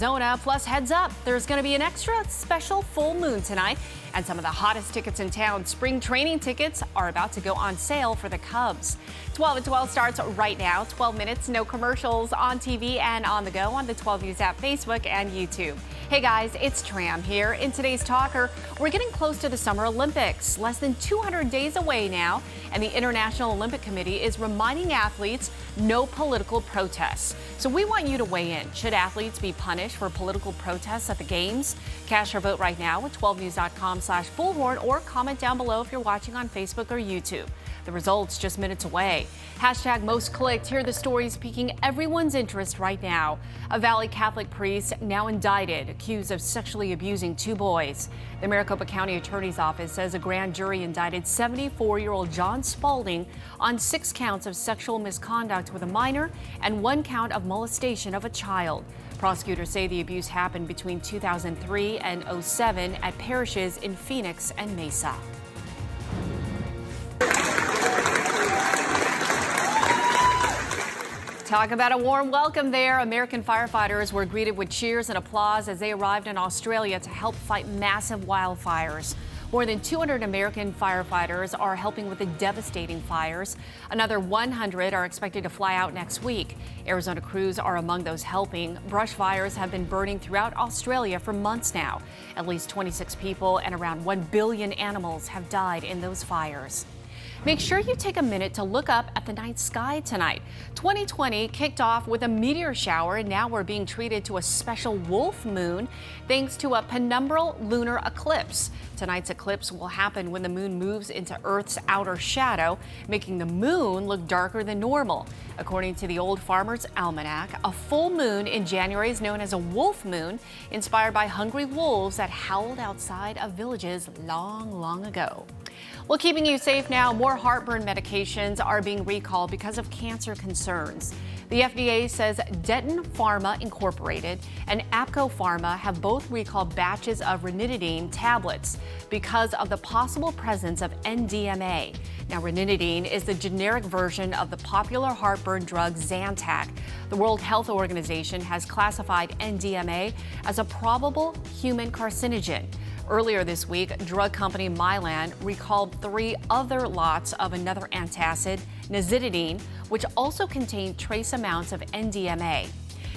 Arizona. Plus, heads up, there's going to be an extra special full moon tonight. And some of the hottest tickets in town, spring training tickets, are about to go on sale for the Cubs. 12 at 12 starts right now. 12 minutes, no commercials, on TV and on the go on the 12 News app, Facebook, and YouTube. Hey guys, it's Tram here. In today's Talker, we're getting close to the Summer Olympics. Less than 200 days away now, and the International Olympic Committee is reminding athletes no political protests. So we want you to weigh in. Should athletes be punished for political protests at the Games? Cast your vote right now at 12news.com/bullhorn or comment down below if you're watching on Facebook or YouTube. The results just minutes away. Hashtag most clicked. Here are the stories piquing everyone's interest right now. A Valley Catholic priest now indicted, accused of sexually abusing 2 boys. The Maricopa County Attorney's Office says a grand jury indicted 74-year-old John Spalding on 6 counts of sexual misconduct with a minor and 1 count of molestation of a child. Prosecutors say the abuse happened between 2003 and 2007 at parishes in Phoenix and Mesa. Talk about a warm welcome there. American firefighters were greeted with cheers and applause as they arrived in Australia to help fight massive wildfires. More than 200 American firefighters are helping with the devastating fires. Another 100 are expected to fly out next week. Arizona crews are among those helping. Brush fires have been burning throughout Australia for months now. At least 26 people and around 1 billion animals have died in those fires. Make sure you take a minute to look up at the night sky tonight. 2020 kicked off with a meteor shower, and now we're being treated to a special wolf moon thanks to a penumbral lunar eclipse. Tonight's eclipse will happen when the moon moves into Earth's outer shadow, making the moon look darker than normal. According to the Old Farmer's Almanac, a full moon in January is known as a wolf moon, inspired by hungry wolves that howled outside of villages long, long ago. Well, keeping you safe now, more heartburn medications are being recalled because of cancer concerns. The FDA says Denton Pharma Incorporated and APCO Pharma have both recalled batches of ranitidine tablets because of the possible presence of NDMA. Now, ranitidine is the generic version of the popular heartburn drug Zantac. The World Health Organization has classified NDMA as a probable human carcinogen. Earlier this week, drug company Mylan recalled 3 other lots of another antacid, nizitidine, which also contained trace amounts of NDMA.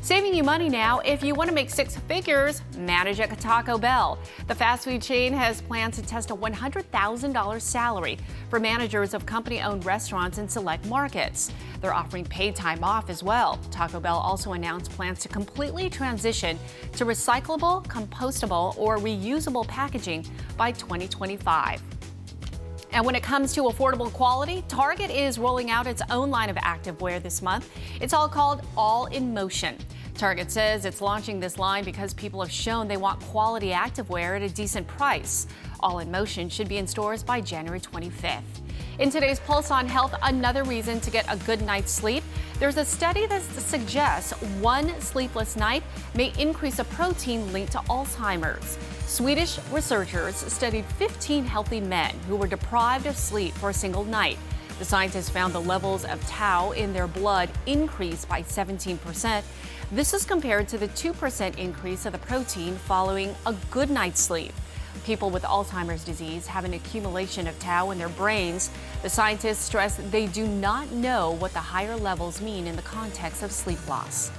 Saving you money now, if you want to make 6 figures, manage at Taco Bell. The fast food chain has planned to test a $100,000 salary for managers of company-owned restaurants in select markets. They're offering paid time off as well. Taco Bell also announced plans to completely transition to recyclable, compostable, or reusable packaging by 2025. And when it comes to affordable quality, Target is rolling out its own line of activewear this month. It's all called All in Motion. Target says it's launching this line because people have shown they want quality activewear at a decent price. All in Motion should be in stores by January 25th. In today's Pulse on Health, another reason to get a good night's sleep. There's a study that suggests 1 sleepless night may increase a protein linked to Alzheimer's. Swedish researchers studied 15 healthy men who were deprived of sleep for a single night. The scientists found the levels of tau in their blood increased by 17%. This is compared to the 2% increase of the protein following a good night's sleep. People with Alzheimer's disease have an accumulation of tau in their brains. The scientists stress they do not know what the higher levels mean in the context of sleep loss.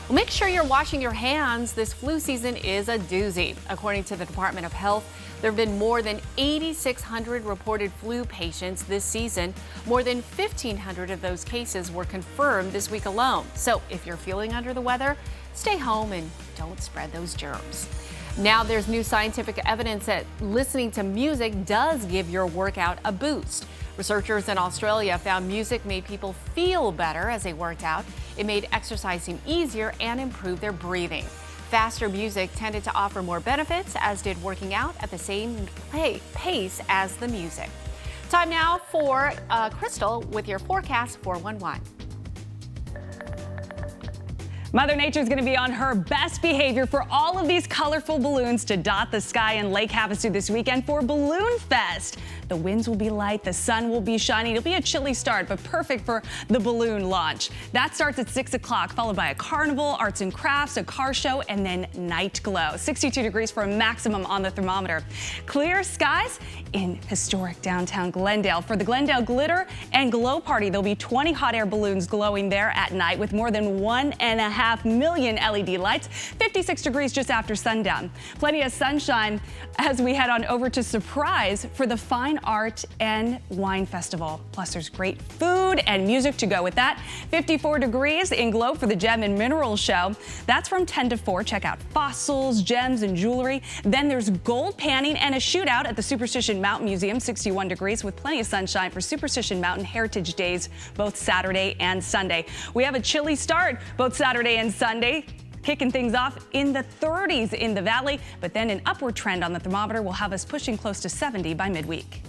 Well, make sure you're washing your hands. This flu season is a doozy. According to the Department of Health, there have been more than 8,600 reported flu patients this season. More than 1,500 of those cases were confirmed this week alone. So if you're feeling under the weather, stay home and don't spread those germs. Now there's new scientific evidence that listening to music does give your workout a boost. Researchers in Australia found music made people feel better as they worked out. It made exercise seem easier and improved their breathing. Faster music tended to offer more benefits, as did working out at the same pace as the music. Time now for Crystal with your forecast 411. Mother Nature's going to be on her best behavior for all of these colorful balloons to dot the sky in Lake Havasu this weekend for Balloon Fest. The winds will be light, the sun will be shining. It'll be a chilly start, but perfect for the balloon launch. That starts at 6 o'clock, followed by a carnival, arts and crafts, a car show, and then night glow. 62 degrees for a maximum on the thermometer. Clear skies in historic downtown Glendale. For the Glendale Glitter and Glow Party, there'll be 20 hot air balloons glowing there at night with more than 1.5 million LED lights. 56 degrees just after sundown. Plenty of sunshine as we head on over to Surprise for the Fine Art and Wine Festival. Plus, there's great food and music to go with that. 54 degrees in Glow for the Gem and Mineral Show. That's from 10 to 4. Check out fossils, gems, and jewelry. Then there's gold panning and a shootout at the Superstition Mountain Museum. 61 degrees with plenty of sunshine for Superstition Mountain Heritage Days, both Saturday and Sunday. We have a chilly start both Saturday and Sunday, kicking things off in the 30s in the valley, but then an upward trend on the thermometer will have us pushing close to 70 by midweek.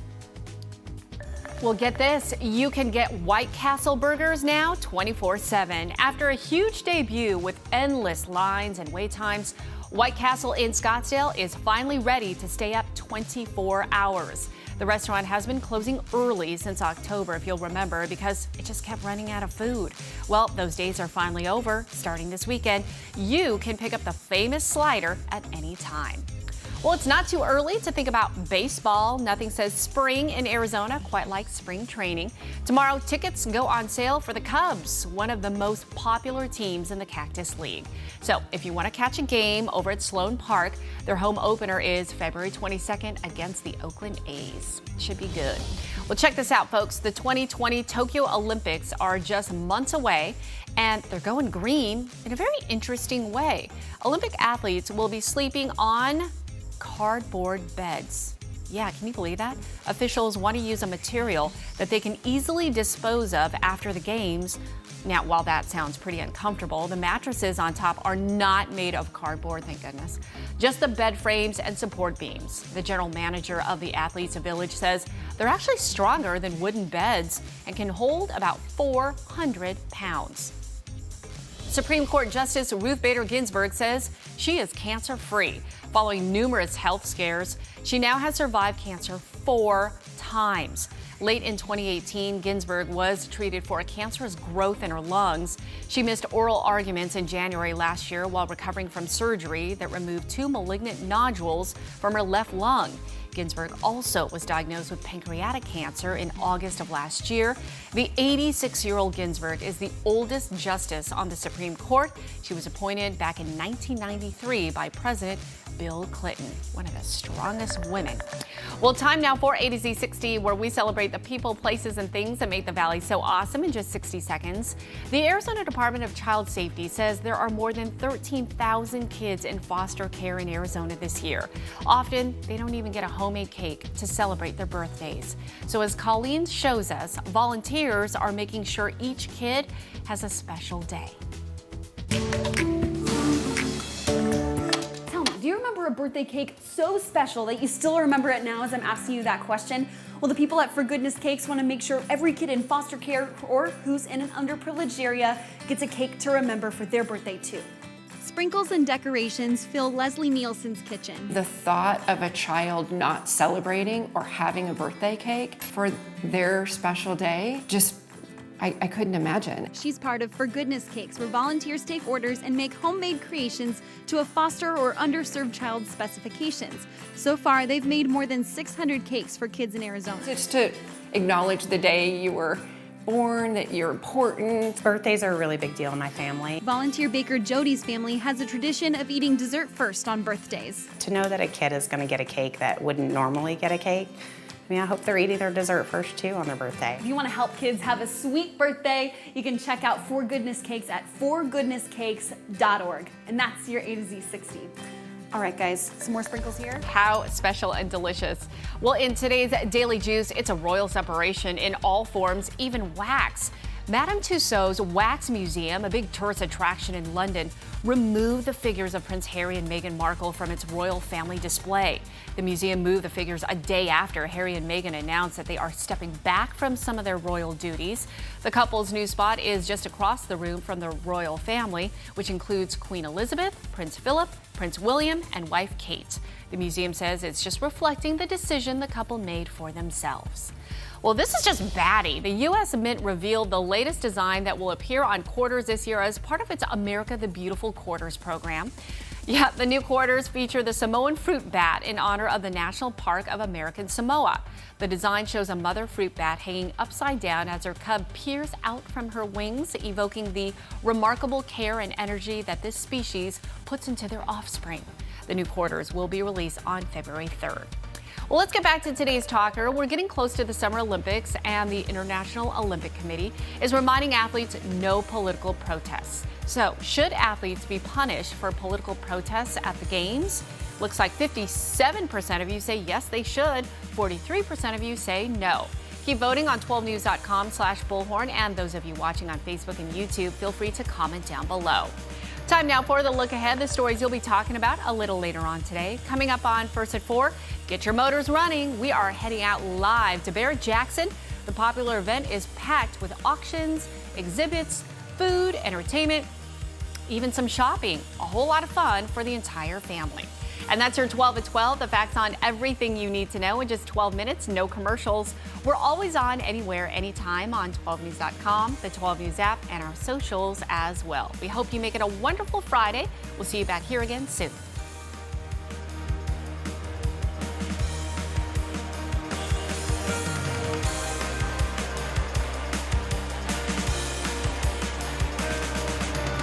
Well, get this, you can get White Castle burgers now 24/7. After a huge debut with endless lines and wait times, White Castle in Scottsdale is finally ready to stay up 24 hours. The restaurant has been closing early since October, if you'll remember, because it just kept running out of food. Well, those days are finally over. Starting this weekend, you can pick up the famous slider at any time. Well, it's not too early to think about baseball. Nothing says spring in Arizona quite like spring training. Tomorrow, tickets go on sale for the Cubs, one of the most popular teams in the Cactus League. So if you want to catch a game over at Sloan Park, their home opener is February 22nd against the Oakland A's. Should be good. Well, check this out, folks. The 2020 Tokyo Olympics are just months away, and they're going green in a very interesting way. Olympic athletes will be sleeping on cardboard beds. Yeah, can you believe that? Officials want to use a material that they can easily dispose of after the games. Now, while that sounds pretty uncomfortable, the mattresses on top are not made of cardboard, thank goodness. Just the bed frames and support beams. The general manager of the Athletes Village says they're actually stronger than wooden beds and can hold about 400 pounds. Supreme Court Justice Ruth Bader Ginsburg says she is cancer-free. Following numerous health scares, she now has survived cancer 4 times. Late in 2018, Ginsburg was treated for a cancerous growth in her lungs. She missed oral arguments in January last year while recovering from surgery that removed 2 malignant nodules from her left lung. Ginsburg also was diagnosed with pancreatic cancer in August of last year. The 86-year-old Ginsburg is the oldest justice on the Supreme Court. She was appointed back in 1993 by President Bill Clinton, one of the strongest women. Well, time now for A to Z 60, where we celebrate the people, places, and things that make the Valley so awesome in just 60 seconds. The Arizona Department of Child Safety says there are more than 13,000 kids in foster care in Arizona this year. Often, they don't even get a homemade cake to celebrate their birthdays. So as Colleen shows us, volunteers are making sure each kid has a special day. Do you remember a birthday cake so special that you still remember it now as I'm asking you that question? Well, the people at For Goodness Cakes want to make sure every kid in foster care or who's in an underprivileged area gets a cake to remember for their birthday too. Sprinkles and decorations fill Leslie Nielsen's kitchen. The thought of a child not celebrating or having a birthday cake for their special day just I couldn't imagine. She's part of For Goodness Cakes, where volunteers take orders and make homemade creations to a foster or underserved child's specifications. So far, they've made more than 600 cakes for kids in Arizona. It's to acknowledge the day you were born, that you're important. Birthdays are a really big deal in my family. Volunteer baker Jody's family has a tradition of eating dessert first on birthdays. To know that a kid is going to get a cake that wouldn't normally get a cake, I mean, I hope they're eating their dessert first too on their birthday. If you want to help kids have a sweet birthday, you can check out For Goodness Cakes at forgoodnesscakes.org. And that's your A to Z 60. All right, guys, some more sprinkles here. How special and delicious. Well, in today's Daily Juice, it's a royal separation in all forms, even wax. Madame Tussauds Wax Museum, a big tourist attraction in London, removed the figures of Prince Harry and Meghan Markle from its royal family display. The museum moved the figures a day after Harry and Meghan announced that they are stepping back from some of their royal duties. The couple's new spot is just across the room from the royal family, which includes Queen Elizabeth, Prince Philip, Prince William, and wife Kate. The museum says it's just reflecting the decision the couple made for themselves. Well, this is just batty. The U.S. Mint revealed the latest design that will appear on quarters this year as part of its America the Beautiful Quarters program. Yeah, the new quarters feature the Samoan fruit bat in honor of the National Park of American Samoa. The design shows a mother fruit bat hanging upside down as her cub peers out from her wings, evoking the remarkable care and energy that this species puts into their offspring. The new quarters will be released on February 3rd. Well, let's get back to today's talker. We're getting close to the Summer Olympics, and the International Olympic Committee is reminding athletes no political protests. So, should athletes be punished for political protests at the Games? Looks like 57% of you say yes, they should. 43% of you say no. Keep voting on 12news.com/bullhorn, and those of you watching on Facebook and YouTube, feel free to comment down below. Time now for the look ahead, the stories you'll be talking about a little later on today. Coming up on First at 4, get your motors running. We are heading out live to Barrett-Jackson. The popular event is packed with auctions, exhibits, food, entertainment, even some shopping. A whole lot of fun for the entire family. And that's your 12 at 12, the facts on everything you need to know in just 12 minutes, no commercials. We're always on anywhere, anytime on 12news.com, the 12 News app, and our socials as well. We hope you make it a wonderful Friday. We'll see you back here again soon.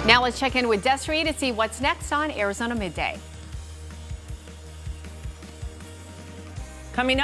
Now let's check in with Desiree to see what's next on Arizona Midday. Coming up.